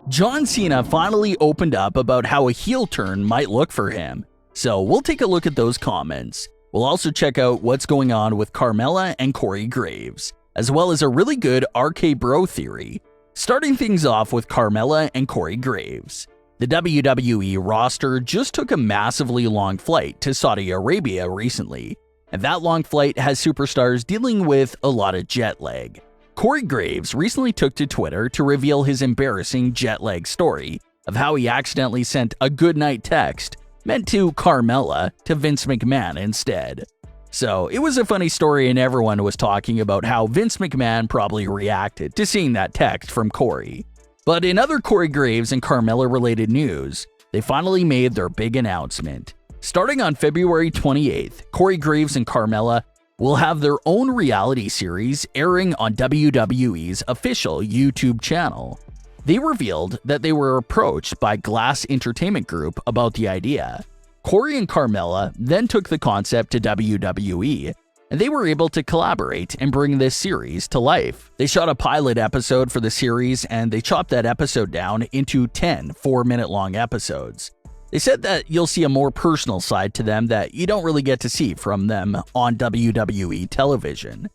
John Cena finally opened up about how a heel turn might look for him, so we'll take a look at those comments. We'll also check out what's going on with Carmella and Corey Graves, as well as a really good RK Bro theory. Starting things off with Carmella and Corey Graves. The WWE roster just took a massively long flight to Saudi Arabia recently, and that long flight has superstars dealing with a lot of jet lag. Corey Graves recently took to Twitter to reveal his embarrassing jet lag story of how he accidentally sent a goodnight text meant to Carmella to Vince McMahon instead. So it was a funny story and everyone was talking about how Vince McMahon probably reacted to seeing that text from Corey. But in other Corey Graves and Carmella related news, they finally made their big announcement. Starting on February 28th, Corey Graves and Carmella will have their own reality series airing on WWE's official YouTube channel. They revealed that they were approached by Glass Entertainment Group about the idea. Corey and Carmella then took the concept to WWE, and they were able to collaborate and bring this series to life. They shot a pilot episode for the series, and they chopped that episode down into 10 4-minute-long episodes. They said that you'll see a more personal side to them that you don't really get to see from them on WWE television.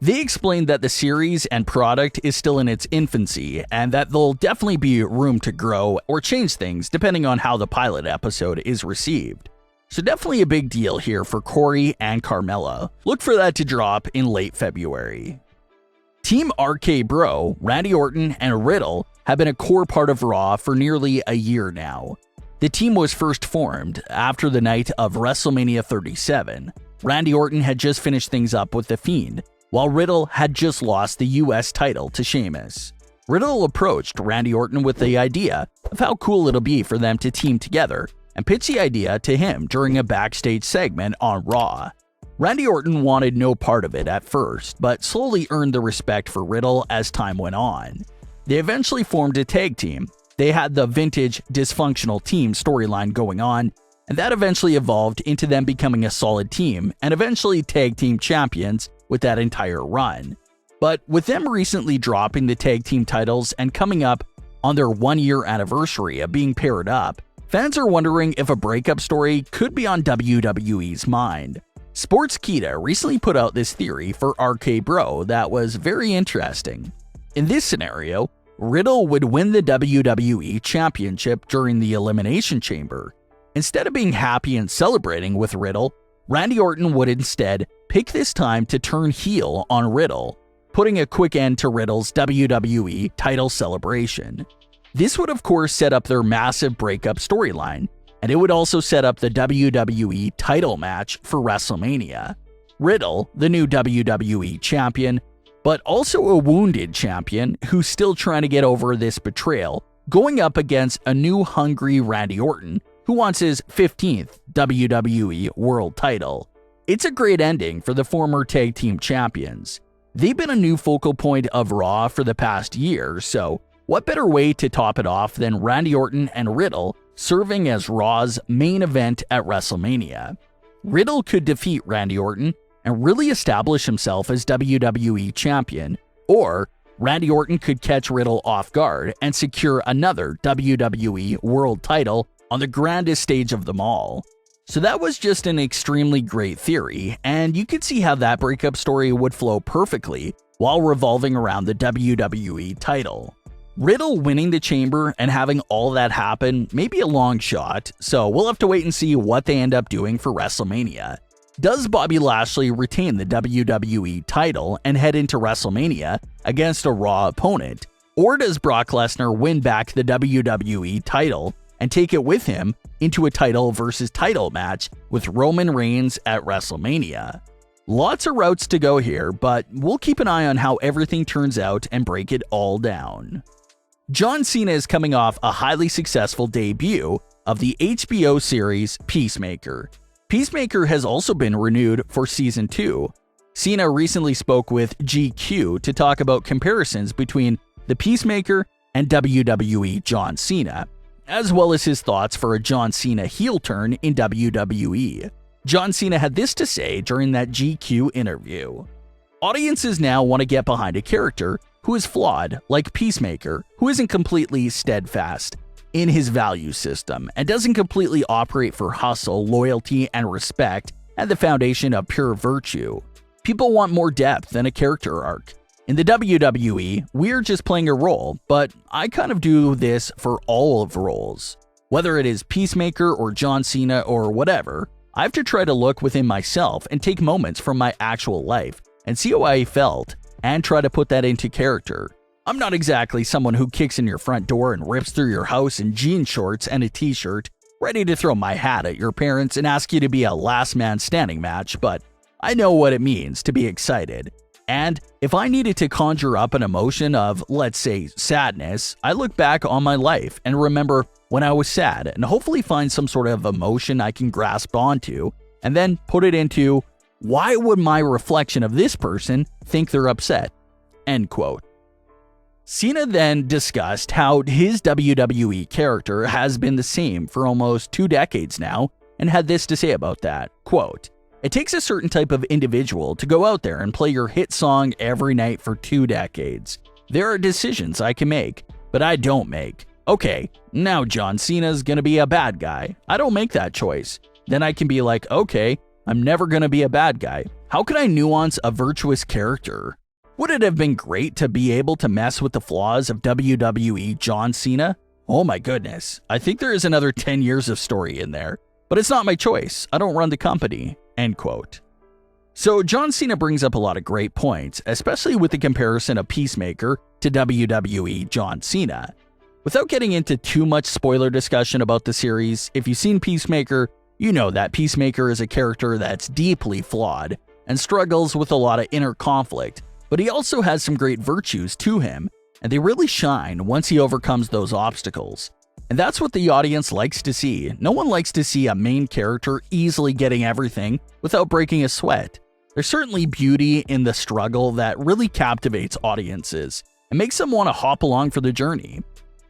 They explained that the series and product is still in its infancy and that there'll definitely be room to grow or change things depending on how the pilot episode is received. So definitely a big deal here for Corey and Carmella. Look for that to drop in late February. Team RK Bro, Randy Orton and Riddle have been a core part of Raw for nearly a year now. The team was first formed after the night of WrestleMania 37. Randy Orton had just finished things up with The Fiend, while Riddle had just lost the US title to Sheamus. Riddle approached Randy Orton with the idea of how cool it'll be for them to team together and pitched the idea to him during a backstage segment on Raw. Randy Orton wanted no part of it at first, but slowly earned the respect for Riddle as time went on. They eventually formed a tag team. They had the vintage dysfunctional team storyline going on, and that eventually evolved into them becoming a solid team and eventually tag team champions with that entire run. But with them recently dropping the tag team titles and coming up on their 1-year anniversary of being paired up, fans are wondering if a breakup story could be on WWE's mind. Sportskeeda recently put out this theory for RK Bro that was very interesting. In this scenario, Riddle would win the WWE Championship during the Elimination Chamber. Instead of being happy and celebrating with Riddle, Randy Orton would instead pick this time to turn heel on Riddle, putting a quick end to Riddle's WWE title celebration. This would of course set up their massive breakup storyline, and it would also set up the WWE title match for WrestleMania. Riddle, the new WWE champion, but also a wounded champion who's still trying to get over this betrayal, going up against a new hungry Randy Orton who wants his 15th WWE World title. It's a great ending for the former tag team champions. They've been a new focal point of Raw for the past year, so what better way to top it off than Randy Orton and Riddle serving as Raw's main event at WrestleMania? Riddle could defeat Randy Orton and really establish himself as WWE champion, or Randy Orton could catch Riddle off guard and secure another WWE World title on the grandest stage of them all. So that was just an extremely great theory, and you could see how that breakup story would flow perfectly while revolving around the WWE title. Riddle winning the chamber and having all that happen may be a long shot, so we'll have to wait and see what they end up doing for WrestleMania. Does Bobby Lashley retain the WWE title and head into WrestleMania against a Raw opponent? Or does Brock Lesnar win back the WWE title and take it with him into a title versus title match with Roman Reigns at WrestleMania? Lots of routes to go here, but we'll keep an eye on how everything turns out and break it all down. John Cena is coming off a highly successful debut of the HBO series Peacemaker. Peacemaker has also been renewed for Season 2. Cena recently spoke with GQ to talk about comparisons between the Peacemaker and WWE John Cena, as well as his thoughts for a John Cena heel turn in WWE. John Cena had this to say during that GQ interview. Audiences now want to get behind a character who is flawed, like Peacemaker, who isn't completely steadfast in his value system and doesn't completely operate for hustle, loyalty, and respect at the foundation of pure virtue. People want more depth than a character arc. In the WWE, we're just playing a role, but I kind of do this for all of roles. Whether it is Peacemaker or John Cena or whatever, I have to try to look within myself and take moments from my actual life and see how I felt and try to put that into character. I'm not exactly someone who kicks in your front door and rips through your house in jean shorts and a t-shirt, ready to throw my hat at your parents and ask you to be a last man standing match, but I know what it means to be excited. And if I needed to conjure up an emotion of, let's say, sadness, I look back on my life and remember when I was sad and hopefully find some sort of emotion I can grasp onto and then put it into, why would my reflection of this person think they're upset? End quote. Cena then discussed how his WWE character has been the same for almost 2 decades now and had this to say about that, quote, "It takes a certain type of individual to go out there and play your hit song every night for 2 decades. There are decisions I can make, but I don't make. Okay, now John Cena's gonna be a bad guy. I don't make that choice. Then I can be like, okay, I'm never gonna be a bad guy. How can I nuance a virtuous character? Would it have been great to be able to mess with the flaws of WWE John Cena? Oh my goodness, I think there is another 10 years of story in there. But it's not my choice. I don't run the company." End quote. So John Cena brings up a lot of great points, especially with the comparison of Peacemaker to WWE John Cena. Without getting into too much spoiler discussion about the series, if you've seen Peacemaker, you know that Peacemaker is a character that's deeply flawed and struggles with a lot of inner conflict, but he also has some great virtues to him, and they really shine once he overcomes those obstacles. And that's what the audience likes to see. No one likes to see a main character easily getting everything without breaking a sweat. There's certainly beauty in the struggle that really captivates audiences and makes them want to hop along for the journey.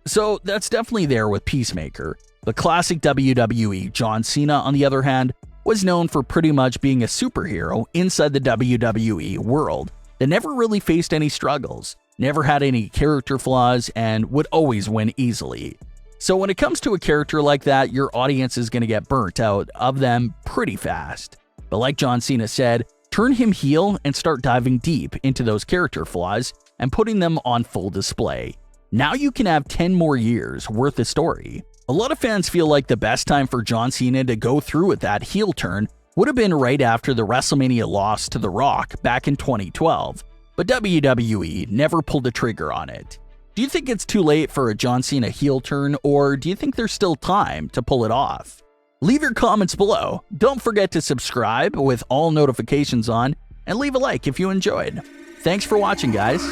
So that's definitely there with Peacemaker. The classic WWE John Cena, on the other hand, was known for pretty much being a superhero inside the WWE world that never really faced any struggles, never had any character flaws, and would always win easily. So when it comes to a character like that, your audience is going to get burnt out of them pretty fast. But like John Cena said, turn him heel and start diving deep into those character flaws and putting them on full display. Now you can have 10 more years worth of story. A lot of fans feel like the best time for John Cena to go through with that heel turn would have been right after the WrestleMania loss to The Rock back in 2012, but WWE never pulled the trigger on it. Do you think it's too late for a John Cena heel turn, or do you think there's still time to pull it off? Leave your comments below. Don't forget to subscribe with all notifications on, and leave a like if you enjoyed. Thanks for watching, guys.